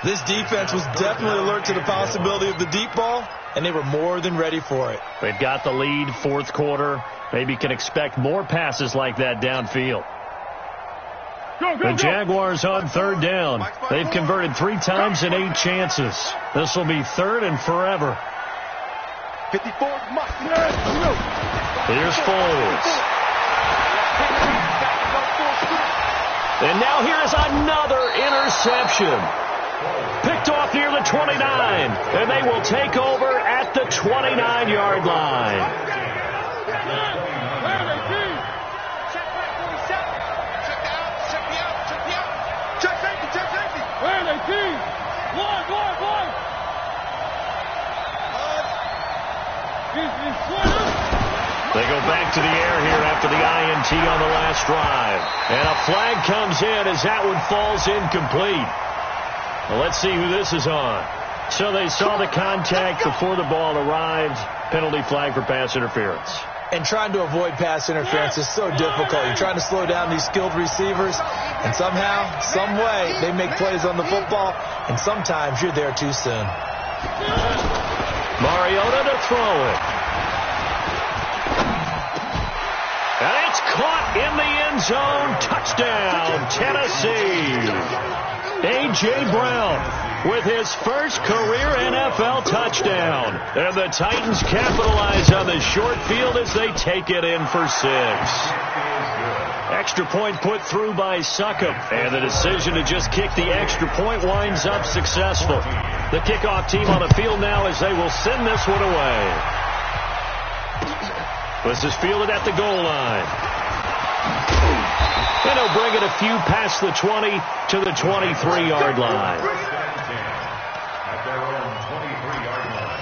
S5: This defense was definitely alert to the possibility of the deep ball, and they were more than ready for it.
S2: They've got the lead, 4th quarter. Maybe can expect more passes like that downfield. The Jaguars on 3rd down. They've converted 3 times in 8 chances. This will be 3rd and forever.
S3: 54.
S2: Here's Foles. And now here's another interception. Picked off near the 29. And they will take over at the 29-yard line. They go back to the air here after the INT on the last drive. And a flag comes in as that one falls incomplete. Well, let's see who this is on. So they saw the contact before the ball arrived. Penalty flag for pass interference.
S5: And trying to avoid pass interference is so difficult. You're trying to slow down these skilled receivers, and somehow, some way, they make plays on the football, and sometimes you're there too soon.
S2: Mariota to throw it. And it's caught in the end zone. Touchdown, Tennessee. A.J. Brown with his first career NFL touchdown. And the Titans capitalize on the short field as they take it in for 6. Extra point put through by Succop. And the decision to just kick the extra point winds up successful. The kickoff team on the field now as they will send this one away. This is fielded at the goal line. And he'll bring it a few past the 20 to the 23-yard line.
S6: At their own 23-yard line.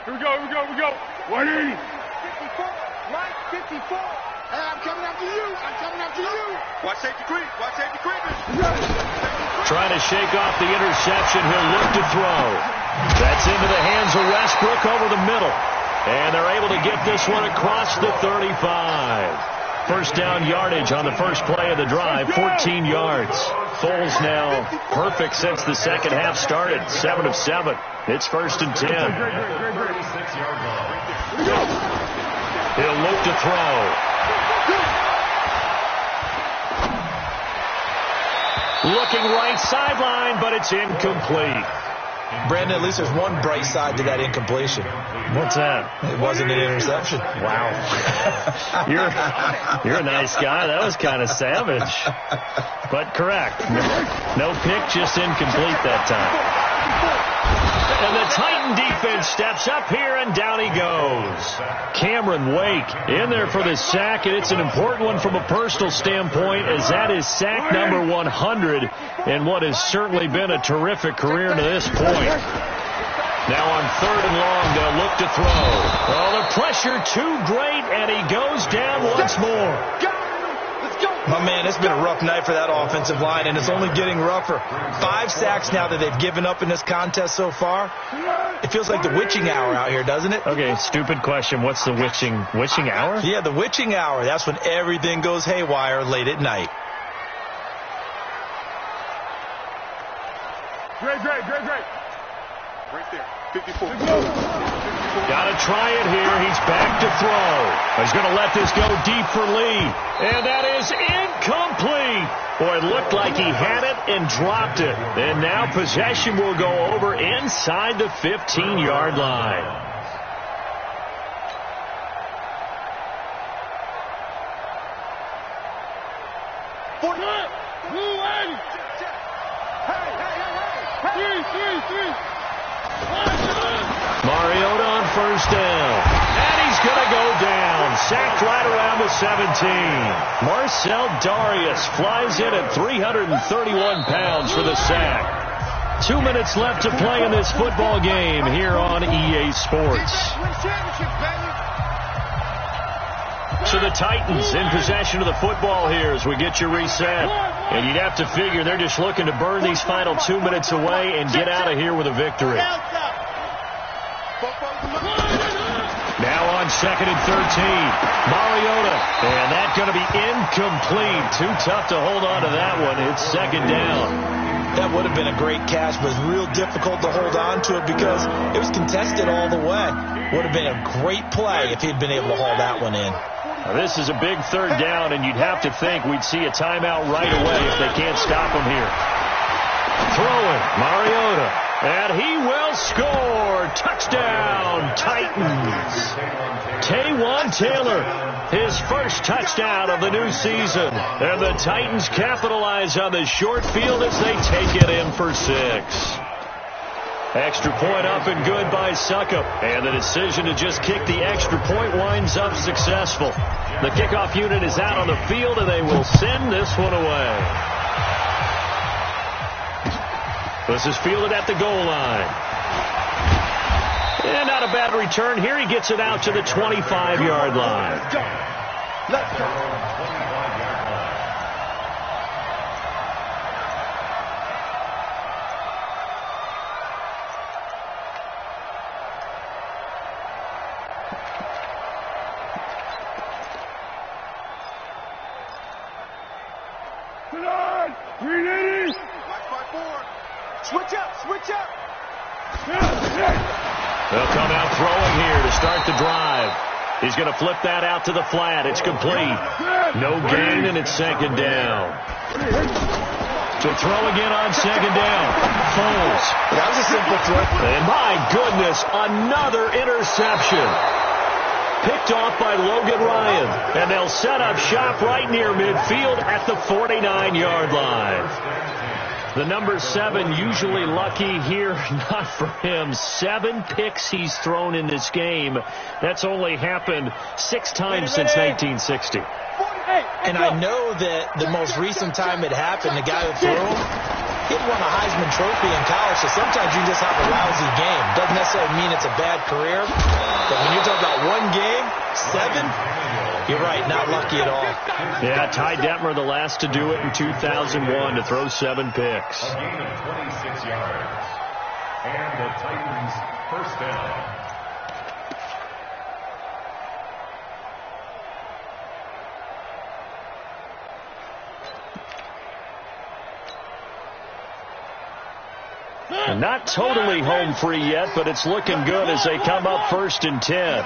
S3: Here we go. 180. 54. Right, 54. Hey, I'm coming after you. Watch safety creep.
S2: Trying to shake off the interception. He'll look to throw. That's into the hands of Westbrook over the middle. And they're able to get this one across the 35. First down yardage on the first play of the drive, 14 yards. Foles now perfect since the second half started, 7 of 7. It's 1st and 10. He'll look to throw. Looking right sideline, but it's incomplete.
S5: Brandon, at least there's one bright side to that incompletion.
S2: What's that?
S5: It wasn't an interception.
S2: Wow. You're a nice guy. That was kind of savage. But correct. No pick, just incomplete that time. And the Titan defense steps up here, and down he goes. Cameron Wake in there for the sack, and it's an important one from a personal standpoint, as that is sack number 100 in what has certainly been a terrific career to this point. Now on 3rd and long, they'll look to throw. Oh, the pressure too great, and he goes down once more.
S5: My man, it's been a rough night for that offensive line, and it's only getting rougher. 5 sacks now that they've given up in this contest so far. It feels like the witching hour out here, doesn't it?
S2: Okay, stupid question. What's the witching hour?
S5: Yeah, the witching hour. That's when everything goes haywire late at night.
S3: Great. Right there. 54.
S2: Got to try it here. He's back to throw. He's going to let this go deep for Lee. And that is incomplete. Boy, it looked like he had it and dropped it. And now possession will go over inside the 15-yard line. Mariota on 1st down. And he's going to go down. Sacked right around the 17. Marcel Darius flies in at 331 pounds for the sack. 2 minutes left to play in this football game here on EA Sports. So the Titans in possession of the football here as we get you reset. And you'd have to figure they're just looking to burn these final 2 minutes away and get out of here with a victory. Now on 2nd and 13. Mariota. And that's going to be incomplete. Too tough to hold on to that one. It's 2nd down.
S5: That would have been a great catch, but real difficult to hold on to it because it was contested all the way. Would have been a great play if he'd been able to haul that one in.
S2: Now, this is a big 3rd down, and you'd have to think we'd see a timeout right away if they can't stop him here. Throwing, Mariota, and he will score. Touchdown, Titans. Taywan Taylor, his first touchdown of the new season. And the Titans capitalize on the short field as they take it in for 6. Extra point up and good by Suckup. And the decision to just kick the extra point winds up successful. The kickoff unit is out on the field, and they will send this one away. This is fielded at the goal line. And not a bad return here. He gets it out to the 25-yard line.
S3: Let's go. Switch up.
S2: They'll come out throwing here to start the drive. He's going to flip that out to the flat. It's complete. No gain, and it's 2nd down. To throw again on 2nd down. Foles.
S5: That was a simple throw.
S2: And my goodness, another interception. Picked off by Logan Ryan. And they'll set up shop right near midfield at the 49-yard line. The number 7 usually lucky here, not for him. 7 picks he's thrown in this game. That's only happened 6 times since 1960.
S5: And I know that the most recent time it happened, the guy who threw him, he won a Heisman Trophy in college, so sometimes you just have a lousy game. Doesn't necessarily mean it's a bad career, but when you're talking about one game, 7, you're right, not lucky at all.
S2: Yeah, Ty Detmer, the last to do it in 2001, to throw 7 picks.
S6: A gain of 26 yards. And the Titans' 1st down.
S2: Not totally home free yet, but it's looking good as they come up 1st and 10.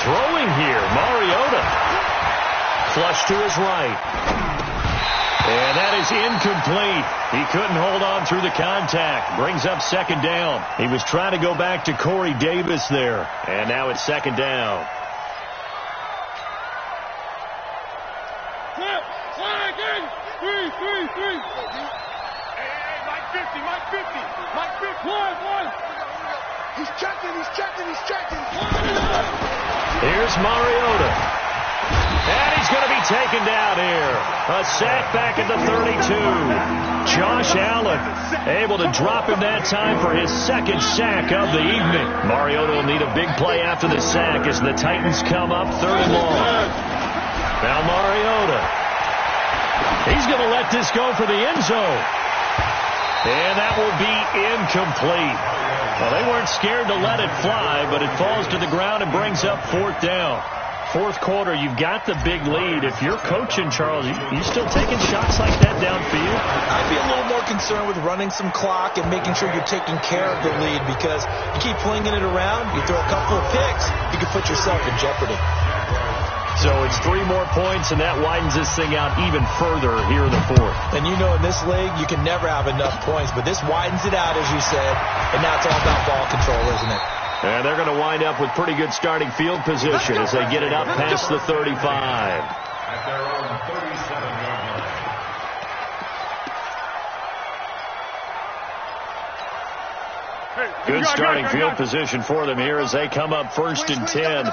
S2: Throwing here, Mariota. Flush to his right. And that is incomplete. He couldn't hold on through the contact. Brings up second down. He was trying to go back to Corey Davis there. And now it's second down.
S3: Three. Hey, Mike 50. Mike 50. One. He's checking.
S2: Here's Mariota. And he's going to be taken down here. A sack back at the 32. Josh Allen able to drop him that time for his second sack of the evening. Mariota will need a big play after the sack as the Titans come up third and long. Now Mariota. He's going to let this go for the end zone. And that will be incomplete. Well, they weren't scared to let it fly, but it falls to the ground and brings up fourth down. Fourth quarter, you've got the big lead. If you're coaching, Charles, you still taking shots like that downfield?
S5: I'd be a little more concerned with running some clock and making sure you're taking care of the lead, because you keep flinging it around, you throw a couple of picks, you can put yourself in jeopardy.
S2: So it's 3 more points, and that widens this thing out even further here in the fourth.
S5: And you know in this league, you can never have enough points, but this widens it out, as you said, and now it's all about ball control, isn't it?
S2: And they're going to wind up with pretty good starting field position as they get it up past the 35.
S6: At their own 37-yard line.
S2: Good starting field position for them here as they come up first and 10.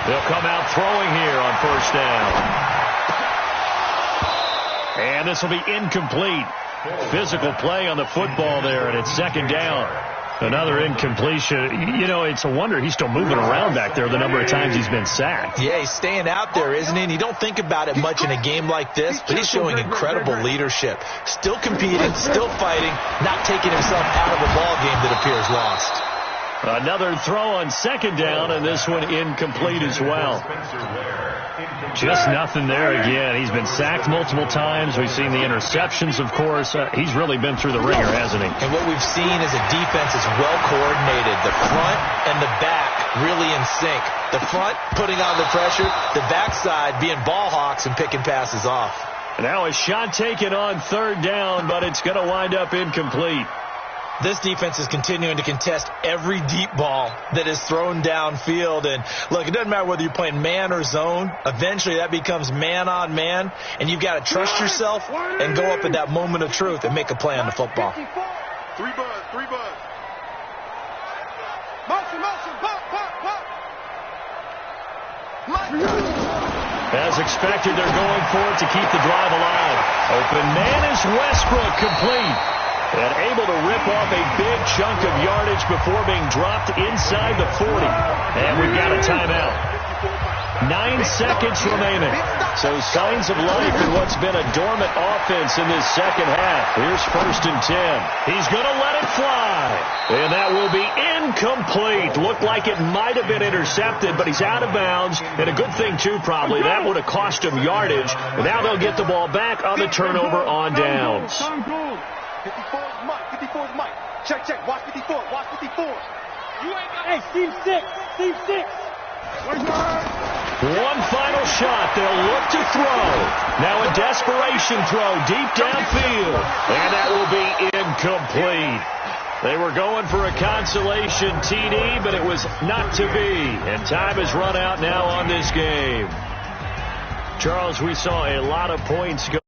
S2: They'll come out throwing here on first down. And this will be incomplete. Physical play on the football there, and it's second down. Another incompletion. You know, it's a wonder he's still moving around back there the number of times he's been sacked.
S5: Yeah, he's staying out there, isn't he? And you don't think about it much in a game like this, but he's showing incredible leadership. Still competing, still fighting, not taking himself out of a ball game that appears lost.
S2: Another throw on second down, and this one incomplete as well. Just nothing there again. He's been sacked multiple times. We've seen the interceptions, of course. He's really been through the ringer, hasn't he?
S5: And what we've seen is a defense that's well coordinated. The front and the back really in sync. The front putting on the pressure, the backside being ball hawks and picking passes off.
S2: Now a shot taken on third down, but it's going to wind up incomplete.
S5: This defense is continuing to contest every deep ball that is thrown downfield. And, look, it doesn't matter whether you're playing man or zone. Eventually that becomes man on man, and you've got to trust yourself and go up at that moment of truth and make a play on the football.
S3: Three buzz. Motion, pop.
S2: As expected, they're going for it to keep the drive alive. Open man is Westbrook, complete. And able to rip off a big chunk of yardage before being dropped inside the 40. And we've got a timeout. 9 seconds remaining. So signs of life in what's been a dormant offense in this second half. Here's first and 10. He's going to let it fly. And that will be incomplete. Looked like it might have been intercepted, but he's out of bounds. And a good thing, too, probably. That would have cost him yardage. And now they'll get the ball back on the turnover on downs.
S3: 54's Mike. Check. Watch 54.
S7: Hey, Steve 6.
S2: One final shot. They'll look to throw. Now a desperation throw deep downfield. And that will be incomplete. They were going for a consolation TD, but it was not to be. And time has run out now on this game. Charles, we saw a lot of points go.